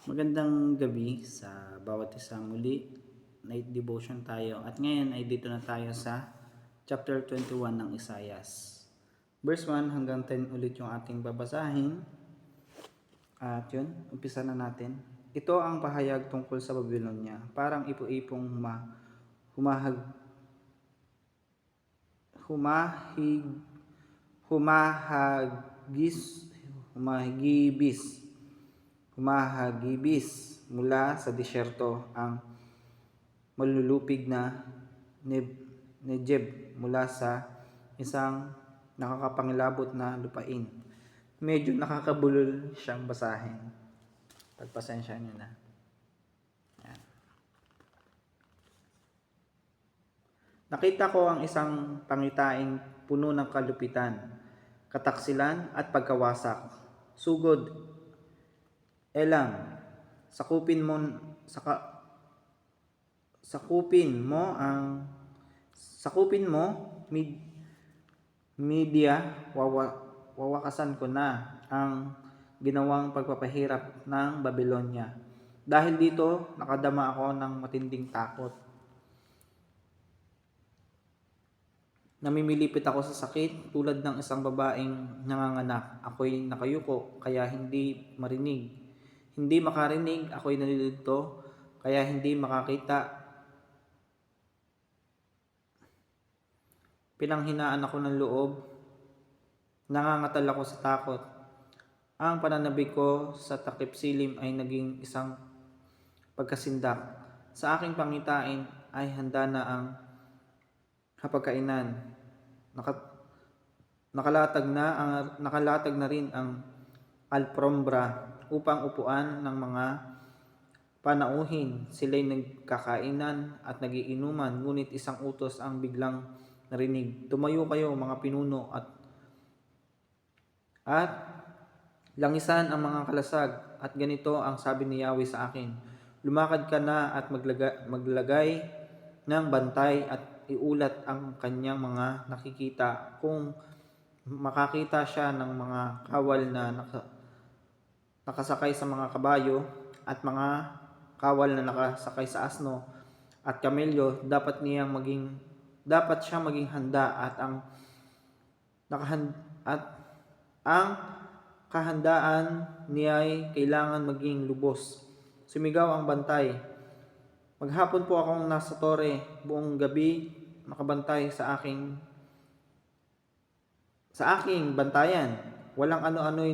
Magandang gabi sa bawat isa muli. Night devotion tayo. At ngayon ay dito na tayo sa chapter 21 ng Isaias. Verse 1 hanggang 10 ulit yung ating babasahin. At yun, umpisa na natin. Ito ang pahayag tungkol sa Babylonia. Parang ipo-ipong humahag, humahig, humahagis, humahigibis mula sa disyerto ang malulupig na Negeb mula sa isang nakakapangilabot na lupain. Medyo nakakabulol siyang basahin. Pagpasensya niyo na. Yan. Nakita ko ang isang pangitaing puno ng kalupitan, kataksilan at pagkawasak. Sugod, Elam, sakupin mo media, wawakasan ko na ang ginawang pagpapahirap ng Babylonia. Dahil dito, nakadama ako ng matinding takot. Namimilipit ako sa sakit tulad ng isang babaeng nanganganak. Ako'y nakayuko kaya hindi marinig. Hindi makarinig, ako'y nalilito, kaya hindi makakita. Pinanghinaan ako ng loob, nangangatal ako sa takot. Ang pananabik ko sa takip silim ay naging isang pagkasindak. Sa aking pangitain ay handa na ang hapagkainan. Nakalatag na rin ang alprombra upang upuan ng mga panauhin. Sila'y nagkakainan at nagiinuman, ngunit isang utos ang biglang narinig. Tumayo kayo mga pinuno at langisan ang mga kalasag. At ganito ang sabi ni Yahweh sa akin, lumakad ka na at maglagay ng bantay at iulat ang kanyang mga nakikita. Kung makakita siya ng mga kawal na nakasakay sa mga kabayo at mga kawal na nakasakay sa asno at kamelyo, dapat siya maging handa at ang kahandaan niya ay kailangan maging lubos. Sumigaw ang bantay. Maghapon po akong nasa tore, buong gabi nakabantay sa aking bantayan. Walang ano-ano'y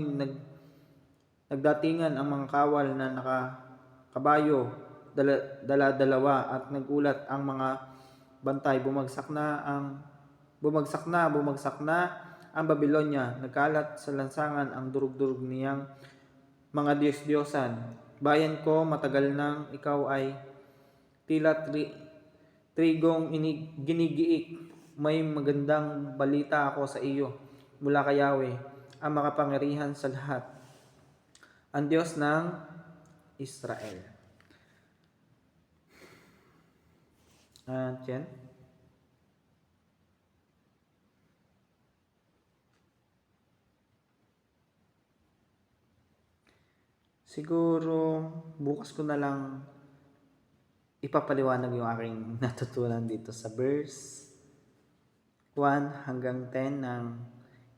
nagdatingan ang mga kawal na nakakabayo, dala-dalawa at nagulat ang mga bantay. Bumagsak na ang Babylonia. Nagkalat sa lansangan ang durug-durug niyang mga Diyos-Diyosan. Bayan ko, matagal nang ikaw ay tila trigong ginigiik. May magandang balita ako sa iyo mula kay Yahweh, ang makapangyarihan sa lahat, ang Diyos ng Israel. At yan. Siguro bukas ko na lang ipapaliwanag yung aking natutunan dito sa verse 1 hanggang 10 ng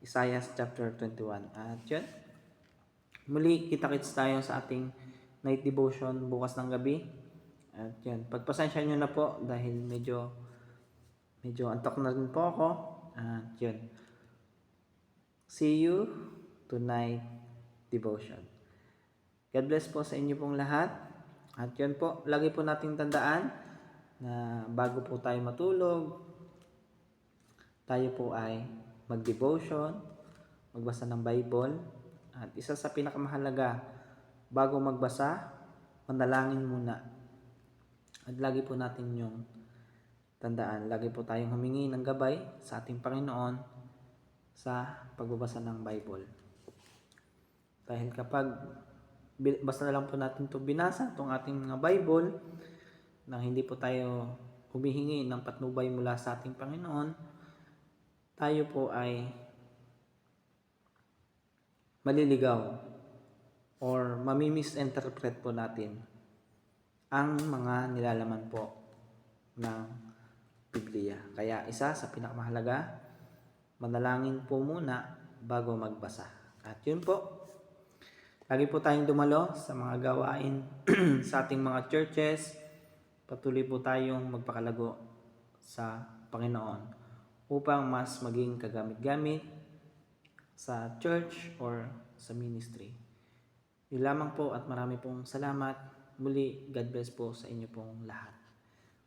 Isaiah chapter 21. At yun, muli kita-kits tayo sa ating night devotion bukas ng gabi. At yun, pagpasensya nyo na po dahil medyo antok na rin po ako. At yun, see you tonight devotion. God bless po sa inyo pong lahat. At yun po, lagi po nating tandaan na bago po tayo matulog, tayo po ay mag-devotion, magbasa ng Bible, at isa sa pinakamahalaga, bago magbasa, manalangin muna. At lagi po natin yung tandaan, lagi po tayong humingi ng gabay sa ating Panginoon sa pagbabasa ng Bible. Dahil kapag basta na lang po natin ito binasa, itong ating mga Bible, nang hindi po tayo humihingi ng patnubay mula sa ating Panginoon, tayo po ay maliligaw or mami-misinterpret po natin ang mga nilalaman po ng Biblia. Kaya isa sa pinakamahalaga, manalangin po muna bago magbasa. At yun po, lagi po tayong dumalo sa mga gawain sa ating mga churches. Patuloy po tayong magpakalago sa Panginoon upang mas maging kagamit-gamit sa church or sa ministry. Yun lamang po at marami pong salamat. Muli, God bless po sa inyo pong lahat.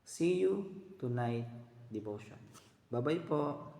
See you tonight devotion. Bye-bye po.